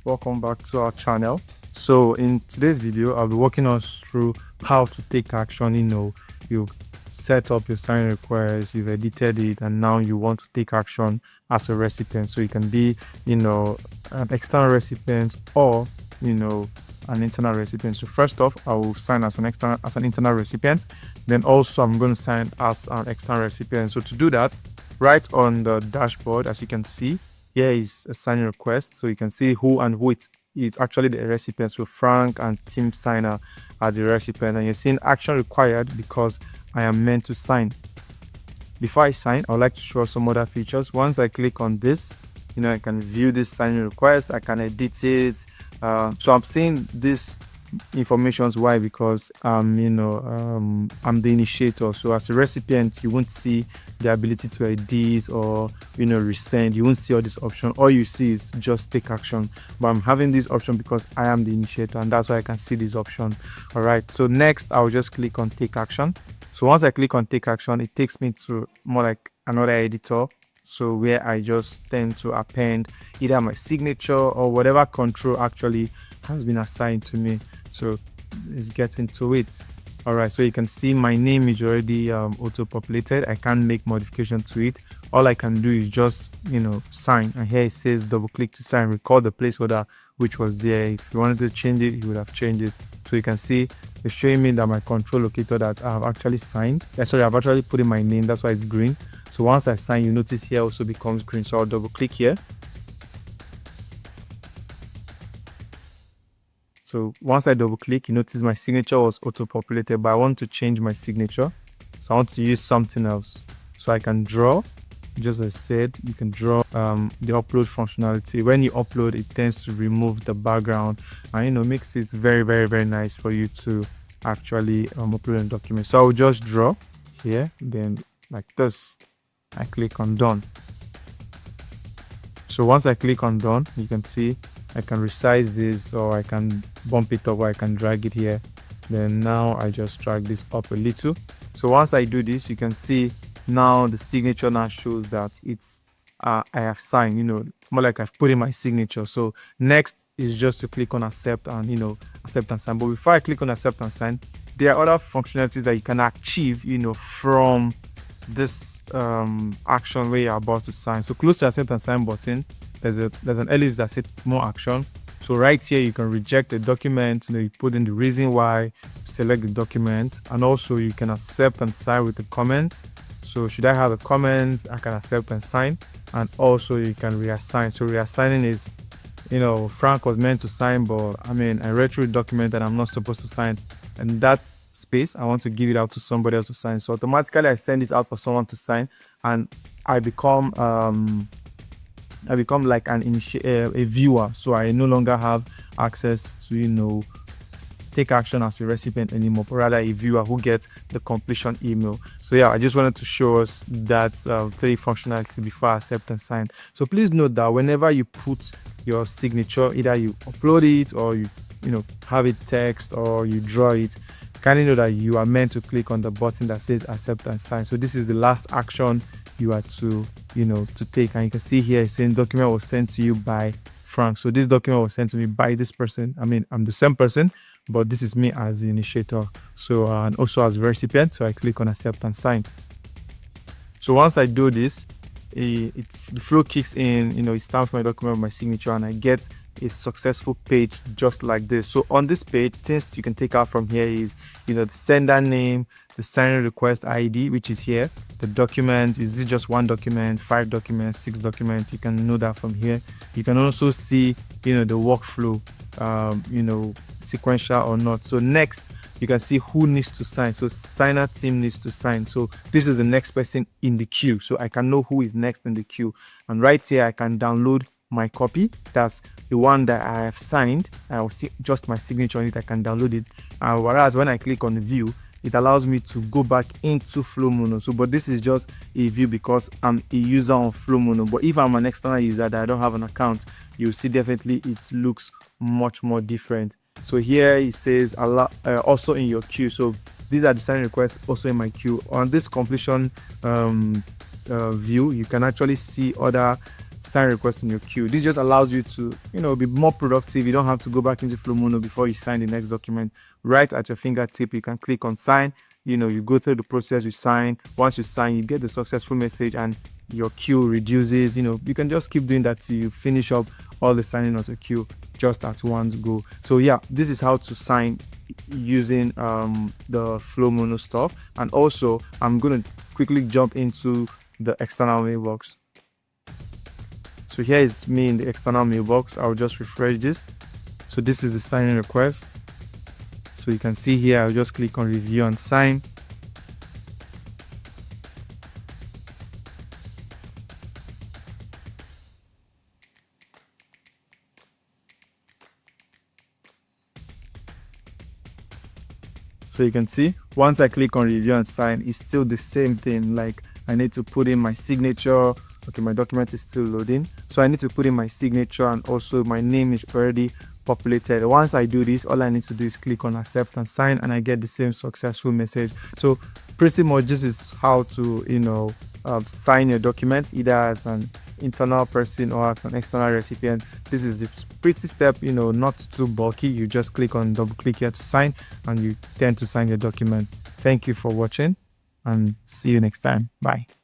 welcome back to our channel. So in today's video, I'll be walking us through how to take action. You've set up your sign request, you've edited it, and now you want to take action as a recipient. So it can be an external recipient or an internal recipient. So first off, I will sign as an internal recipient. Then also I'm going to sign as an external recipient. So to do that, right on the dashboard, as you can see, here is a signing request. So you can see who it's actually the recipient. So Frank and Team Signer are the recipient, and you're seeing action required because I am meant to sign. Before I sign, I would like to show some other features. Once I click on this, I can view this signing request, I can edit it. So I'm seeing this informations. Why? Because I'm the initiator. So as a recipient, you won't see the ability to edit or resend. You won't see all this option. All you see is just take action. But I'm having this option because I am the initiator, and that's why I can see this option. All right, so next I'll just click on take action. So once I click on take action, it takes me to more like another editor, so where I just tend to append either my signature or whatever control actually has been assigned to me. So let's get into it. All right, so you can see my name is already auto-populated. I can't make modification to it. All I can do is just sign, and here it says double click to sign, record the placeholder which was there. If you wanted to change it, you would have changed it. So you can see it's showing me that my control locator that I have actually signed, sorry, I've actually put in my name, that's why it's green. So once I sign, you notice here also becomes green. So I'll double click here. So once I double click, you notice my signature was auto-populated, but I want to change my signature. So I want to use something else. So I can draw, just as I said, you can draw the upload functionality. When you upload, it tends to remove the background and makes it very, very, very nice for you to actually upload a document. So I will just draw here, then like this, I click on done. So once I click on done, you can see I can resize this, or I can bump it up, or I can drag it here. Then now I just drag this up a little. So once I do this, you can see now the signature now shows that it's I have signed, more like I've put in my signature. So next is just to click on accept and accept and sign. But before I click on accept and sign, there are other functionalities that you can achieve from this action where you're about to sign. So close to accept and sign button, there's an ellipse that says more action. So right here you can reject the document, you put in the reason why, select the document, and also you can accept and sign with the comment. So should I have a comment, I can accept and sign, and also you can reassign. So reassigning is Frank was meant to sign, but I read through the document and I'm not supposed to sign, and that space I want to give it out to somebody else to sign. So automatically I send this out for someone to sign, and I become like a viewer. So I no longer have access to take action as a recipient anymore, but rather a viewer who gets the completion email. So yeah, I just wanted to show us that three functionality before I accept and sign. So please note that whenever you put your signature, either you upload it or you have it text or you draw it, kindly know that you are meant to click on the button that says accept and sign. So this is the last action you are to to take, and you can see here it's saying document was sent to you by Frank. So this document was sent to me by this person. I'm the same person, but this is me as the initiator, so and also as a recipient. So I click on accept and sign. So once I do this, the flow kicks in, it stamps my document with my signature, and I get a successful page just like this. So on this page, things you can take out from here is the sender name, the signing request ID, which is here, the document, is it just one document, 5 documents, 6 documents, you can know that from here. You can also see the workflow, sequential or not. So next you can see who needs to sign. So signer team needs to sign. So this is the next person in the queue, so I can know who is next in the queue. And right here I can download my copy. That's the one that I have signed. I will see just my signature on it. I can download it. Whereas when I click on the view, it allows me to go back into Flowmono. So, but this is just a view because I'm a user on Flowmono. But if I'm an external user that I don't have an account, you'll see definitely it looks much more different. So here it says also in your queue. So these are the sign requests also in my queue. On this completion view, you can actually see other sign requests in your queue. This just allows you to, be more productive. You don't have to go back into Flowmono before you sign the next document. Right at your fingertip, you can click on sign. You go through the process, you sign. Once you sign, you get the successful message and your queue reduces. You can just keep doing that till you finish up all the signing of the queue just at one go. So yeah, this is how to sign using the Flowmono stuff. And also, I'm going to quickly jump into the external mailbox. So here is me in the external mailbox. I'll just refresh this. So this is the signing request. So you can see here, I'll just click on review and sign. So you can see, once I click on review and sign, it's still the same thing. Like, I need to put in my signature. Okay, my document is still loading. So I need to put in my signature, and also my name is already populated. Once I do this, all I need to do is click on accept and sign, and I get the same successful message. So pretty much this is how to, sign your document, either as an internal person or as an external recipient. This is a pretty step, not too bulky. You just click on double click here to sign, and you tend to sign your document. Thank you for watching, and see you next time. Bye.